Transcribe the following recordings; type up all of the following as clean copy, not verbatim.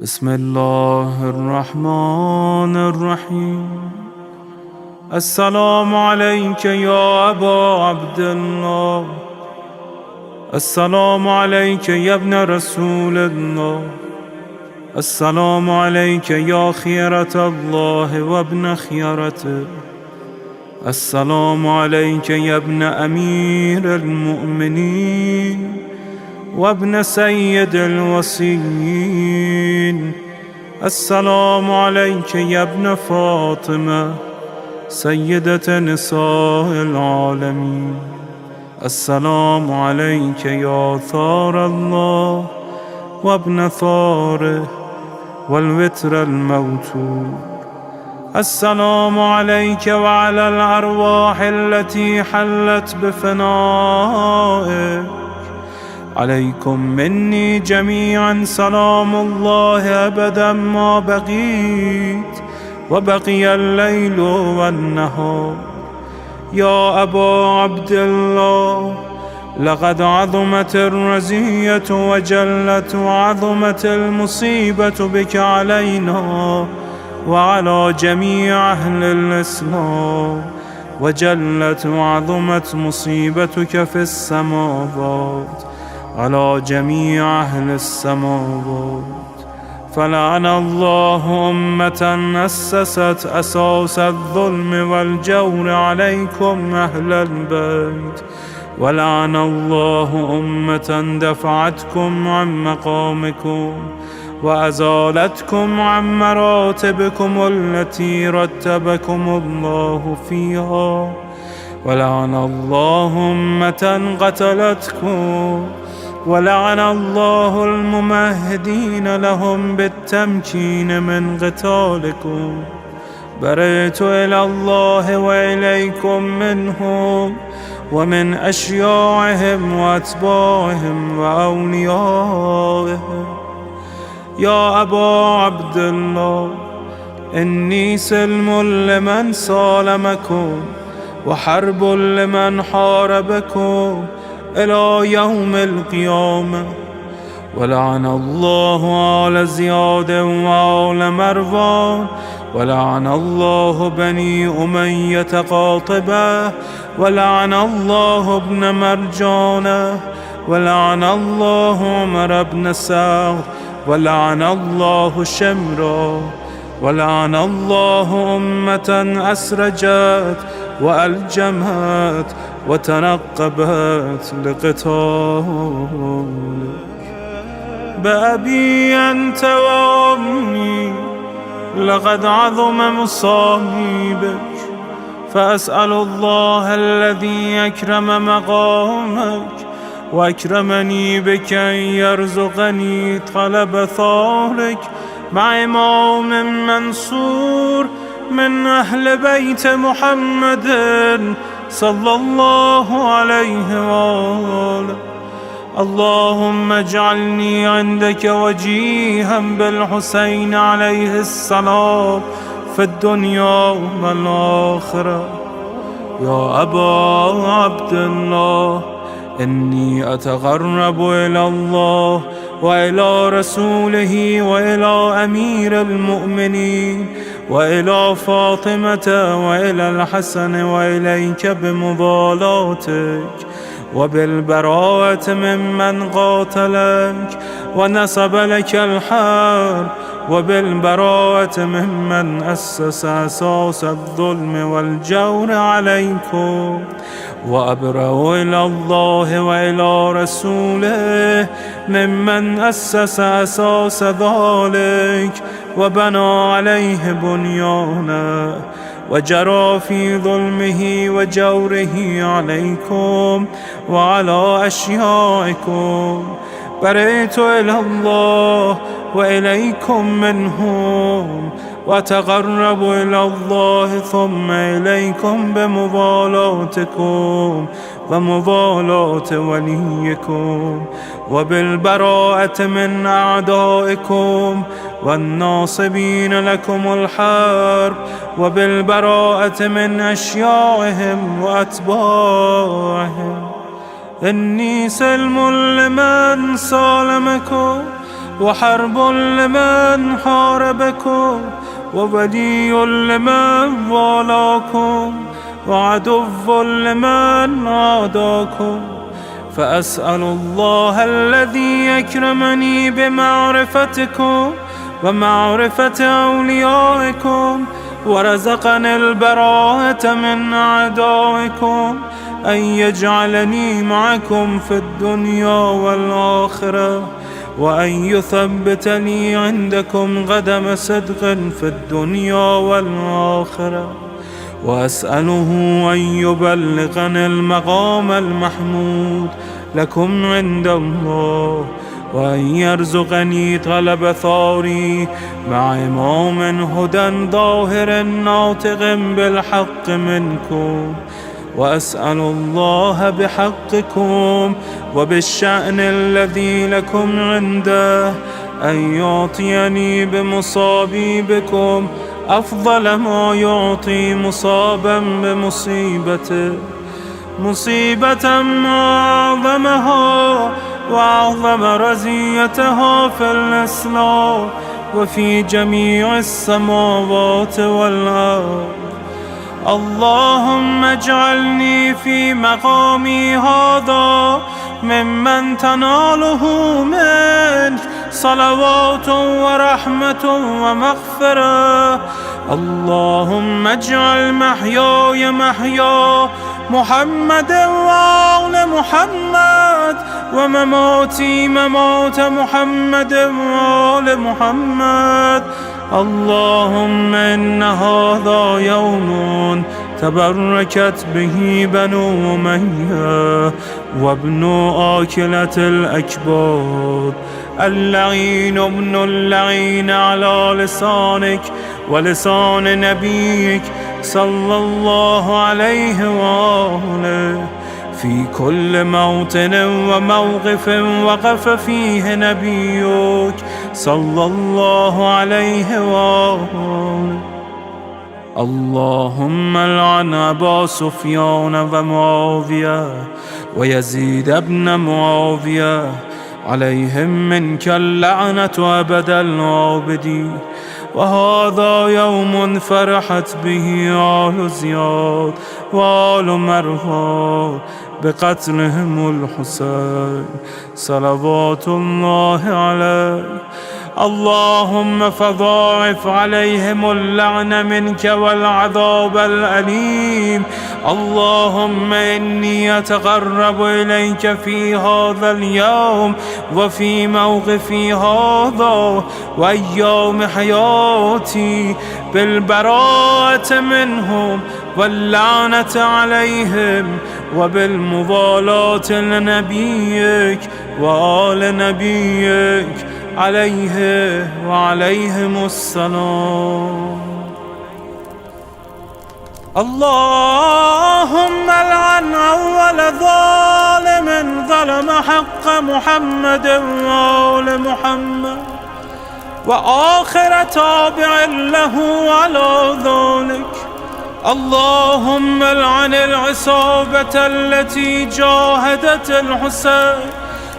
بسم الله الرحمن الرحيم. السلام عليك يا أبا عبد الله، السلام عليك يا ابن رسول الله، السلام عليك يا خيرة الله وابن خيرته، السلام عليك يا ابن أمير المؤمنين وابن سيد الوصيين، السلام عليك يا ابن فاطمة سيدة نساء العالمين، السلام عليك يا ثار الله وابن ثاره والوتر الموتور، السلام عليك وعلى الأرواح التي حلت بفنائك، عليكم مني جميعا سلام الله أبدا ما بقيت وبقي الليل والنهار. يا أبا عبد الله، لقد عظمت الرزية وجلت وعظمت المصيبة بك علينا وعلى جميع أهل الإسلام، وجلت وعظمت مصيبتك في السماوات على جميع أهل السماوات. فلعن الله أمة أسست أساس الظلم والجور عليكم أهل البيت، ولعن الله أمة دفعتكم عن مقامكم وأزالتكم عن مراتبكم التي رتبكم الله فيها، ولعن الله أمة قتلتكم، ولعن الله الممهدين لهم بالتمكين من قتالكم. برئت إلى الله وإليكم منهم ومن أشياعهم وأتباعهم وأوليائهم. يا أبا عبد الله، إني سلم لمن سالمكم وحرب لمن حاربكم إلى يوم القيامة. ولعن الله آل زياد وآل مروان، ولعن الله بني أمية قاطبة، ولعن الله ابن مرجانة، ولعن الله عمر بن سعد، ولعن الله شمرا، ولعن الله أمة أسرجت وألجمت وتنقبت لقتالك. بأبي أنت وأمي، لقد عظم مصائبك، فأسأل الله الذي أكرم مقامك وأكرمني بك أن يرزقني طلب ثارك مع إمام منصور من أهل بيت محمد صلى الله عليه وآله. اللهم اجعلني عندك وجيها بالحسين عليه السلام في الدنيا والآخرة. يا أبا عبد الله، إني أتقرب إلى الله وإلى رسوله وإلى أمير المؤمنين وإلى فاطمة وإلى الحسن وإليك بمضالاتك وبالبراءة ممن قاتلك ونسب لك الحرب، وبالبراءة ممن أسس أساس الظلم والجور عليكم. وأبرأ إلى الله وإلى رسوله ممن أسس أساس ذلك وبنى عليه بنيانه وجرى في ظلمه وجوره عليكم وعلى أشيائكم. برئت إلى الله وإليكم منهم، وتقرب إلى الله ثم إليكم بمضالاتكم ومضالاة وليكم، وبالبراءة من أعدائكم والناصبين لكم الحرب، وبالبراءة من أشياعهم وأتباعهم. إني سلم لمن سالمكم، وحرب لمن حاربكم، وولي لمن والاكم، وعدو لمن عاداكم. فأسأل الله الذي يكرمني بمعرفتكم ومعرفة أوليائكم، ورزقني البراءة من أعدائكم، أن يجعلني معكم في الدنيا والآخرة، وأن يثبتني عندكم قدم صدق في الدنيا والآخرة. وأسأله أن يبلغني المقام المحمود لكم عند الله، وأن يرزقني طلب ثاري مع إمام هدى ظاهر ناطق بالحق منكم. وأسأل الله بحقكم وبالشأن الذي لكم عنده أن يعطيني بمصابي بكم أفضل ما يعطي مصابا بمصيبته، مصيبة أعظمها وأعظم رزيتها في الإسلام وفي جميع السماوات والأرض. اللهم اجعلني في مقامي هذا ممن تناله منك صلوات ورحمة ومغفرة. اللهم اجعل محياي محيا محمد وآل محمد، ومماتي ممات محمد وآل محمد. اللهم إن هذا يوم تبركت به بنو أمية وابن آكلة الأكباد، اللعين ابن اللعين على لسانك ولسان نبيك صلى الله عليه وآله، في كل موطن وموقف وقف فيه نبيك صلى الله عليه وآله. اللهم لعن أبا سفيان ومعاوية ويزيد بن معاوية، عليهم منك اللعنة أبد الآبدين. وهذا يوم فرحت به آل زياد وآل مروان بقتلهم الحسين صلوات الله عليه. اللهم فضاعف عليهم اللعن منك والعذاب الأليم. اللهم إني أتقرب إليك في هذا اليوم وفي موقفي هذا وأيام حياتي بالبراءة منهم واللعنة عليهم، وبالموالاة لنبيك وآل نبيك عليه وعليهم السلام. اللهم لعن أول ظالم ظلم حق محمد وآل محمد، وآخر تابع له على ذلك. اللهم لعن العصابة التي جاهدت الحسين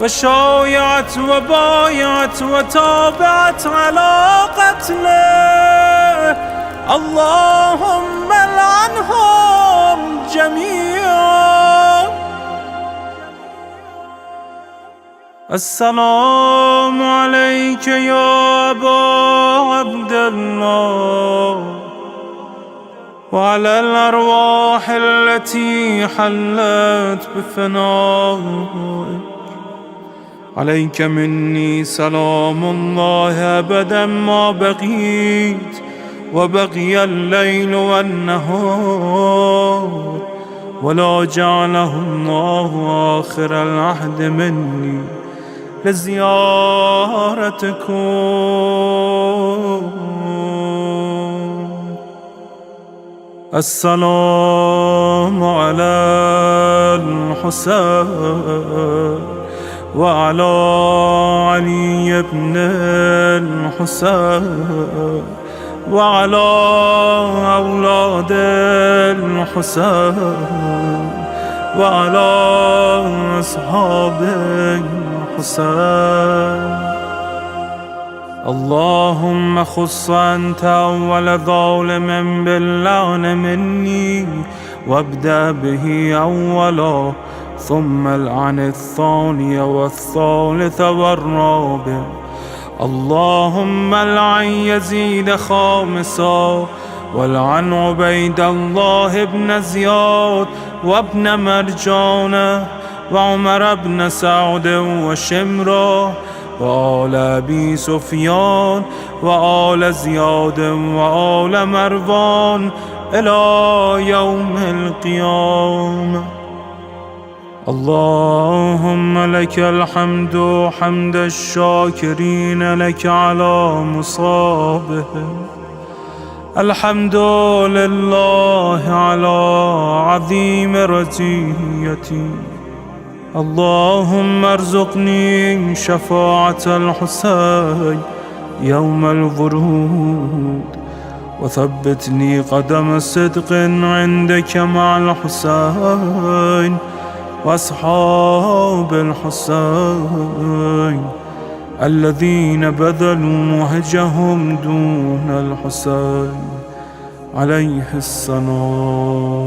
وشايعت وبايعت وتابعت على قتله. اللهم لعنهم جميعا. السلام عليك يا أبا عبد الله، وعلى الأرواح التي حلت بفنائك. عليك مني سلام الله أبدا ما بقيت وبقي الليل والنهار، ولا جعله الله آخر العهد مني لزيارتكم. السلام على الحسين وعلى علي بن الحسين وعلى أولاد الحسين وعلى أصحاب الحسين. اللهم خص أنت أول ظالم باللعن مني، وابدأ به أولا، ثم العن الثاني والثالث والرابع. اللهم العن يزيد خامسا، والعن عبيد الله بن زياد وابن مرجان وعمر بن سعد وشمرة وآل أبي سفيان وآل زياد وآل مروان إلى يوم القيامة. اللهم لك الحمد حمد الشاكرين لك على مصابهم. الحمد لله على عظيم رزيتي. اللهم ارزقني شفاعة الحسين يوم الورود، وثبتني قدم صدق عندك مع الحسين وأصحاب الحسين الذين بذلوا مهجهم دون الحسين عليه السلام.